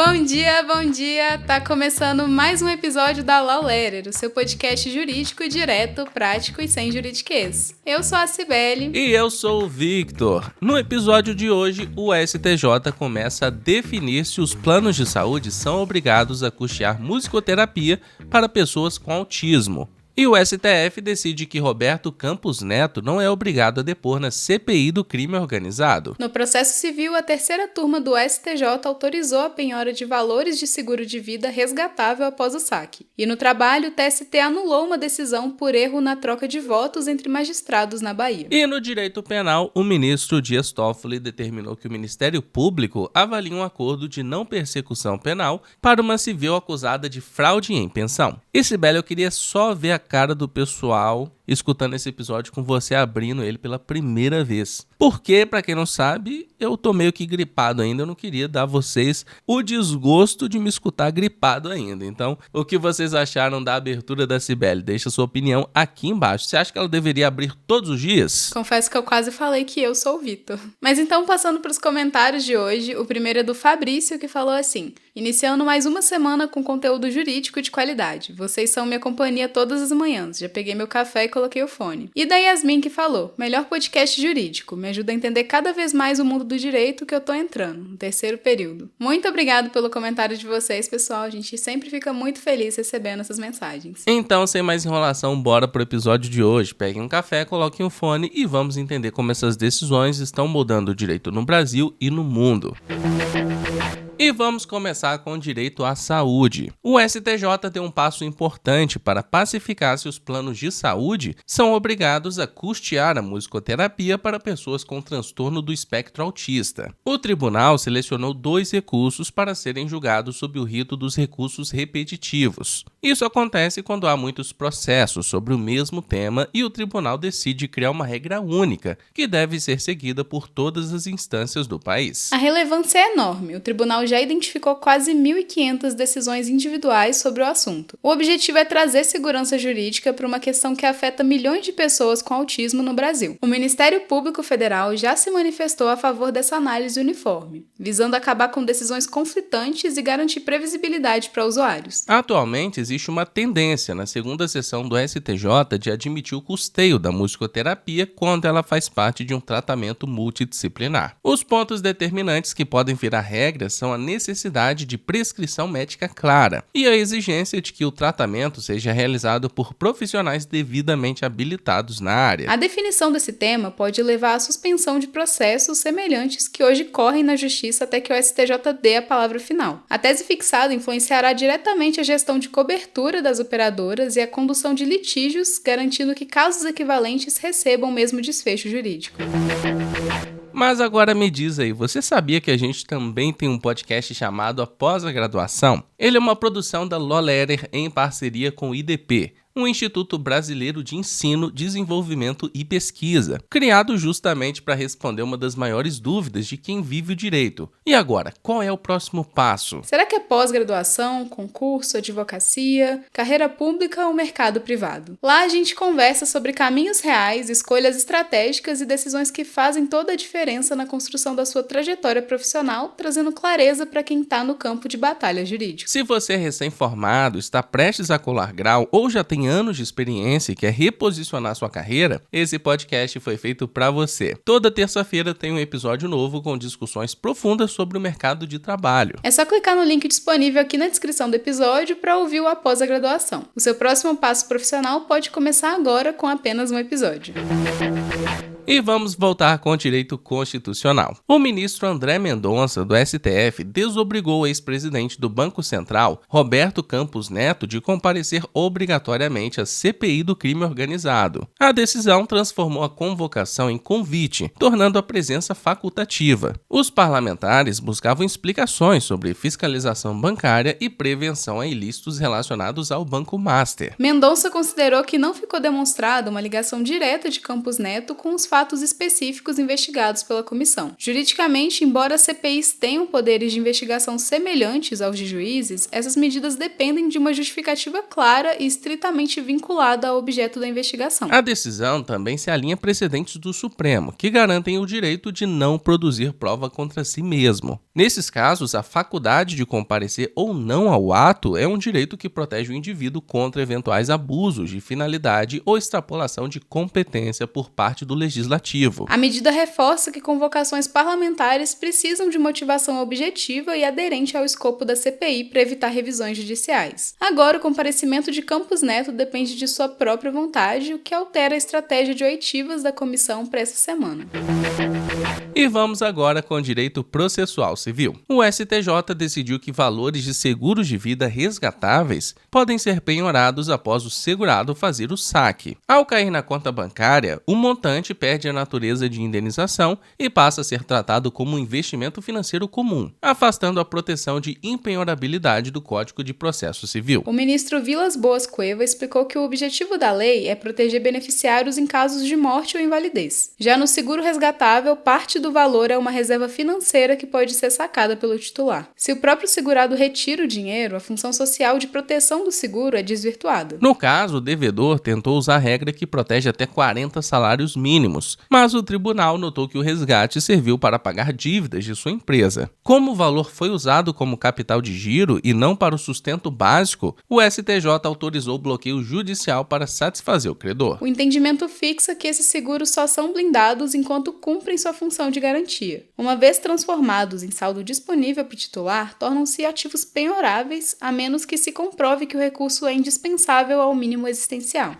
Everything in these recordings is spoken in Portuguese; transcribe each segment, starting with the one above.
Bom dia, bom dia! Tá começando mais um episódio da Law Letter, o seu podcast jurídico direto, prático e sem juridiquês. Eu sou a Cibele. E eu sou o Victor. No episódio de hoje, o STJ começa a definir se os planos de saúde são obrigados a custear musicoterapia para pessoas com autismo. E o STF decide que Roberto Campos Neto não é obrigado a depor na CPI do crime organizado. No processo civil, a terceira turma do STJ autorizou a penhora de valores de seguro de vida resgatável após o saque. E no trabalho, o TST anulou uma decisão por erro na troca de votos entre magistrados na Bahia. E no direito penal, o ministro Dias Toffoli determinou que o Ministério Público avalie um acordo de não persecução penal para uma civil acusada de fraude em pensão. E Cibele, eu queria só ver a cara do pessoal escutando esse episódio com você abrindo ele pela primeira vez. Porque, pra quem não sabe, eu tô meio que gripado ainda, eu não queria dar a vocês o desgosto de me escutar gripado ainda. Então, o que vocês acharam da abertura da Cibele? Deixa sua opinião aqui embaixo. Você acha que ela deveria abrir todos os dias? Confesso que eu quase falei que eu sou o Vitor. Mas então, passando para os comentários de hoje, o primeiro é do Fabrício, que falou assim: iniciando mais uma semana com conteúdo jurídico de qualidade. Vocês são minha companhia todas as manhãs. Já peguei meu café e coloquei o fone. E da Yasmin, que falou: melhor podcast jurídico. Me ajuda a entender cada vez mais o mundo do direito que eu tô entrando, no terceiro período. Muito obrigado pelo comentário de vocês, pessoal. A gente sempre fica muito feliz recebendo essas mensagens. Então, sem mais enrolação, bora pro episódio de hoje. Peguem um café, coloquem um fone e vamos entender como essas decisões estão mudando o direito no Brasil e no mundo. E vamos começar com o direito à saúde. O STJ deu um passo importante para pacificar se os planos de saúde são obrigados a custear a musicoterapia para pessoas com transtorno do espectro autista. O tribunal selecionou 2 recursos para serem julgados sob o rito dos recursos repetitivos. Isso acontece quando há muitos processos sobre o mesmo tema e o tribunal decide criar uma regra única, que deve ser seguida por todas as instâncias do país. A relevância é enorme. O tribunal já identificou quase 1.500 decisões individuais sobre o assunto. O objetivo é trazer segurança jurídica para uma questão que afeta milhões de pessoas com autismo no Brasil. O Ministério Público Federal já se manifestou a favor dessa análise uniforme, visando acabar com decisões conflitantes e garantir previsibilidade para usuários. Atualmente, existe uma tendência na segunda sessão do STJ de admitir o custeio da musicoterapia quando ela faz parte de um tratamento multidisciplinar. Os pontos determinantes que podem virar regras são a necessidade de prescrição médica clara e a exigência de que o tratamento seja realizado por profissionais devidamente habilitados na área. A definição desse tema pode levar à suspensão de processos semelhantes que hoje correm na Justiça até que o STJ dê a palavra final. A tese fixada influenciará diretamente a gestão de cobertura das operadoras e a condução de litígios, garantindo que casos equivalentes recebam o mesmo desfecho jurídico. Mas agora me diz aí, você sabia que a gente também tem um podcast chamado Após a Graduação? Ele é uma produção da Law Letter em parceria com o IDP, um Instituto Brasileiro de Ensino, Desenvolvimento e Pesquisa, criado justamente para responder uma das maiores dúvidas de quem vive o direito. E agora, qual é o próximo passo? Será que é pós-graduação, concurso, advocacia, carreira pública ou mercado privado? Lá a gente conversa sobre caminhos reais, escolhas estratégicas e decisões que fazem toda a diferença na construção da sua trajetória profissional, trazendo clareza para quem está no campo de batalha jurídica. Se você é recém-formado, está prestes a colar grau ou já tem anos de experiência e quer reposicionar sua carreira, esse podcast foi feito para você. Toda terça-feira tem um episódio novo com discussões profundas sobre o mercado de trabalho. É só clicar no link disponível aqui na descrição do episódio para ouvir o Após a Graduação. O seu próximo passo profissional pode começar agora com apenas um episódio. E vamos voltar com o direito constitucional. O ministro André Mendonça, do STF, desobrigou o ex-presidente do Banco Central, Roberto Campos Neto, de comparecer obrigatoriamente à CPI do crime organizado. A decisão transformou a convocação em convite, tornando a presença facultativa. Os parlamentares buscavam explicações sobre fiscalização bancária e prevenção a ilícitos relacionados ao Banco Master. Mendonça considerou que não ficou demonstrada uma ligação direta de Campos Neto com os fatos específicos investigados pela comissão. Juridicamente, embora as CPIs tenham poderes de investigação semelhantes aos de juízes, essas medidas dependem de uma justificativa clara e estritamente vinculada ao objeto da investigação. A decisão também se alinha a precedentes do Supremo, que garantem o direito de não produzir prova contra si mesmo. Nesses casos, a faculdade de comparecer ou não ao ato é um direito que protege o indivíduo contra eventuais abusos de finalidade ou extrapolação de competência por parte do legislativo. A medida reforça que convocações parlamentares precisam de motivação objetiva e aderente ao escopo da CPI para evitar revisões judiciais. Agora, o comparecimento de Campos Neto depende de sua própria vontade, o que altera a estratégia de oitivas da comissão para essa semana. E vamos agora com o direito processual civil. O STJ decidiu que valores de seguros de vida resgatáveis podem ser penhorados após o segurado fazer o saque. Ao cair na conta bancária, o montante perde a natureza de indenização e passa a ser tratado como um investimento financeiro comum, afastando a proteção de impenhorabilidade do Código de Processo Civil. O ministro Vilas Boas Cueva explicou que o objetivo da lei é proteger beneficiários em casos de morte ou invalidez. Já no seguro resgatável, parte do valor é uma reserva financeira que pode ser sacada pelo titular. Se o próprio segurado retira o dinheiro, a função social de proteção do seguro é desvirtuada. No caso, o devedor tentou usar a regra que protege até 40 salários mínimos, mas o tribunal notou que o resgate serviu para pagar dívidas de sua empresa. Como o valor foi usado como capital de giro e não para o sustento básico, o STJ autorizou o bloqueio judicial para satisfazer o credor. O entendimento fixa que esses seguros só são blindados enquanto cumprem sua função de garantia. Uma vez transformados em saldo disponível para o titular, tornam-se ativos penhoráveis, a menos que se comprove que o recurso é indispensável ao mínimo existencial.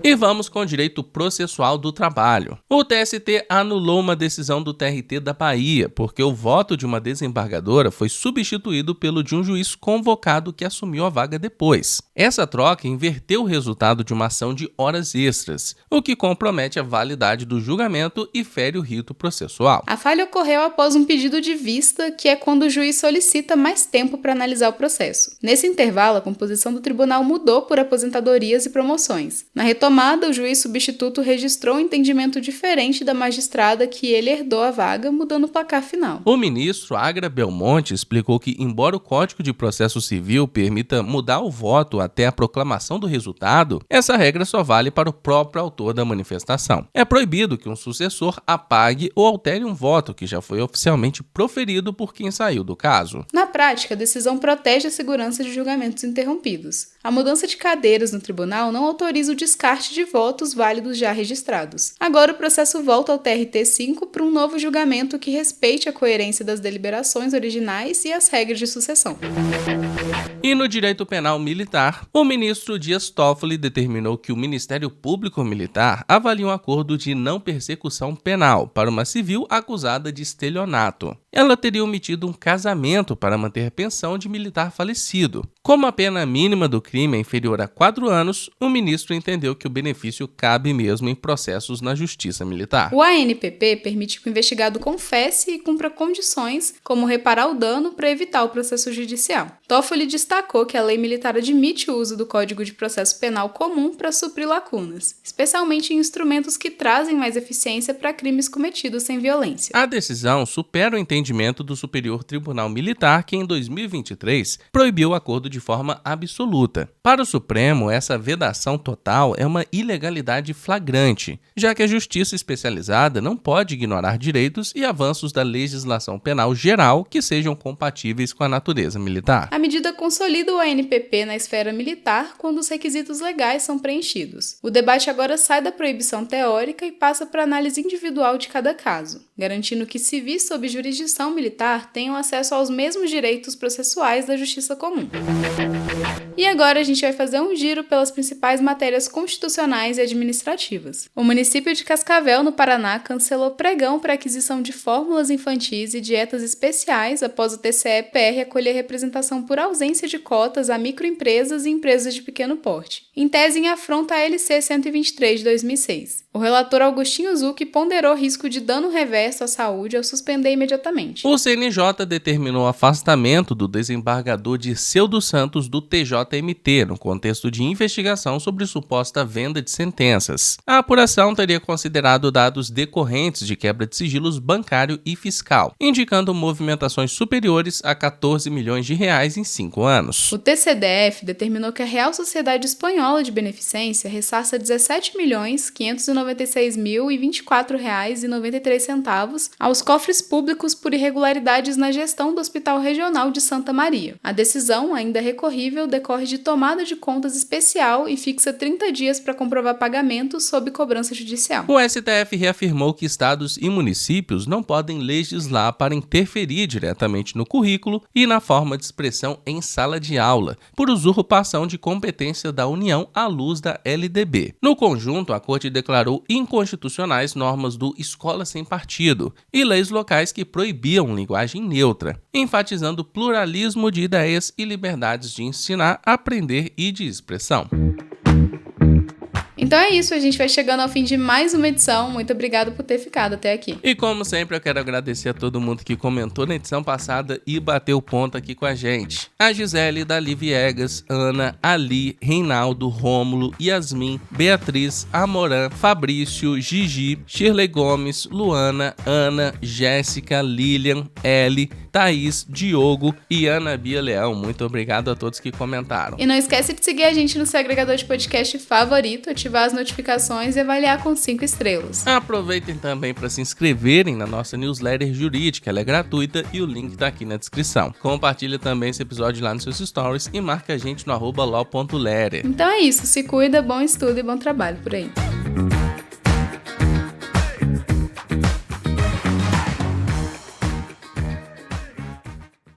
E vamos com o direito processual do trabalho. O TST anulou uma decisão do TRT da Bahia, porque o voto de uma desembargadora foi substituído pelo de um juiz convocado que assumiu a vaga depois. Essa troca inverteu o resultado de uma ação de horas extras, o que compromete a validade do julgamento e fere o rito processual. A falha ocorreu após um pedido de vista, que é quando o juiz solicita mais tempo para analisar o processo. Nesse intervalo, a composição do tribunal mudou por aposentadorias e promoções. Na retomada, o juiz substituto registrou um entendimento diferente da magistrada que ele herdou a vaga, mudando o placar final. O ministro Agra Belmonte explicou que, embora o Código de Processo Civil permita mudar o voto até a proclamação do resultado, essa regra só vale para o próprio autor da manifestação. É proibido que um sucessor apague ou altere um voto que já foi oficialmente proferido por quem saiu do caso. Na prática, a decisão protege a segurança de julgamentos interrompidos. A mudança de cadeiras no tribunal não autoriza o descarte de votos válidos já registrados. Agora o processo volta ao TRT5 para um novo julgamento que respeite a coerência das deliberações originais e as regras de sucessão. E no direito penal militar, o ministro Dias Toffoli determinou que o Ministério Público Militar avalie um acordo de não persecução penal para uma civil acusada de estelionato. Ela teria omitido um casamento para manter pensão de militar falecido. Como a pena mínima do crime é inferior a 4 anos, o ministro entendeu que o benefício cabe mesmo em processos na Justiça Militar. O ANPP permite que o investigado confesse e cumpra condições, como reparar o dano para evitar o processo judicial. Toffoli destacou que a lei militar admite o uso do Código de Processo Penal comum para suprir lacunas, especialmente em instrumentos que trazem mais eficiência para crimes cometidos sem violência. A decisão supera o entendimento do Superior Tribunal Militar, que em 2023 proibiu o acordo de forma absoluta. Para o Supremo, essa vedação total é uma ilegalidade flagrante, já que a Justiça Especializada não pode ignorar direitos e avanços da legislação penal geral que sejam compatíveis com a natureza militar. A medida consolida o ANPP na esfera militar quando os requisitos legais são preenchidos. O debate agora sai da proibição teórica e passa para a análise individual de cada caso, garantindo que civis sob jurisdição militar tenham acesso aos mesmos direitos processuais da justiça comum. E agora a gente vai fazer um giro pelas principais matérias constitucionais e administrativas. O município de Cascavel, no Paraná, cancelou pregão para aquisição de fórmulas infantis e dietas especiais após o TCE-PR acolher representação por ausência de cotas a microempresas e empresas de pequeno porte, em tese em afronta à LC 123 de 2006. O relator Augustinho Zucchi ponderou risco de dano reverso à saúde ao suspender imediatamente. O CNJ determinou o afastamento do desembargador Dirceu dos Santos do TJMT no contexto de investigação sobre suposta venda de sentenças. A apuração teria considerado dados decorrentes de quebra de sigilos bancário e fiscal, indicando movimentações superiores a 14 milhões de reais em 5 anos. O TCDF determinou que a Real Sociedade Espanhola de Beneficência ressarça 17.599.000 296.024,93 aos cofres públicos por irregularidades na gestão do Hospital Regional de Santa Maria. A decisão, ainda recorrível, decorre de tomada de contas especial e fixa 30 dias para comprovar pagamento sob cobrança judicial. O STF reafirmou que estados e municípios não podem legislar para interferir diretamente no currículo e na forma de expressão em sala de aula, por usurpação de competência da União à luz da LDB. No conjunto, a Corte declarou inconstitucionais normas do Escola Sem Partido e leis locais que proibiam linguagem neutra, enfatizando pluralismo de ideias e liberdades de ensinar, aprender e de expressão. Então é isso, a gente vai chegando ao fim de mais uma edição. Muito obrigado por ter ficado até aqui. E como sempre, eu quero agradecer a todo mundo que comentou na edição passada e bateu ponto aqui com a gente. A Gisele, Dali Viegas, Ana, Ali, Reinaldo, Rômulo, Yasmin, Beatriz, Amorã, Fabrício, Gigi, Shirley Gomes, Luana, Ana, Jéssica, Lilian, Ellie, Thaís, Diogo e Ana Bia Leão. Muito obrigado a todos que comentaram. E não esquece de seguir a gente no seu agregador de podcast favorito, ativar as notificações e avaliar com 5 estrelas. Aproveitem também para se inscreverem na nossa newsletter jurídica, ela é gratuita e o link tá aqui na descrição. Compartilha também esse episódio lá nos seus stories e marca a gente no @law.letter. Então é isso, se cuida, bom estudo e bom trabalho por aí.